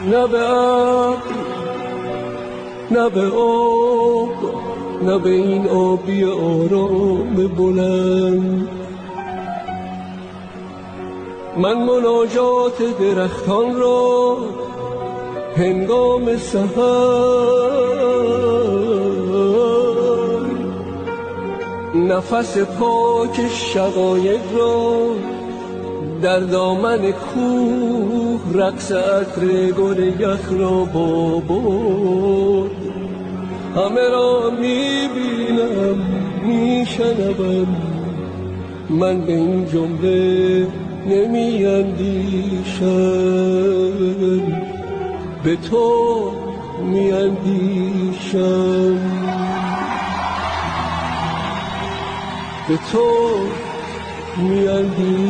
نه به ابر نه به آب، نه به این آبی آرام بلند. من مناجات درختان را هنگام سحر، نفس پاک شقایق را در دامن کوه، رقص عطر گل یخ را با برد. همه را میبینم میشنوم، من به این جمله نمی اندیشم، به تو می اندیشم، به تو می اندیشم.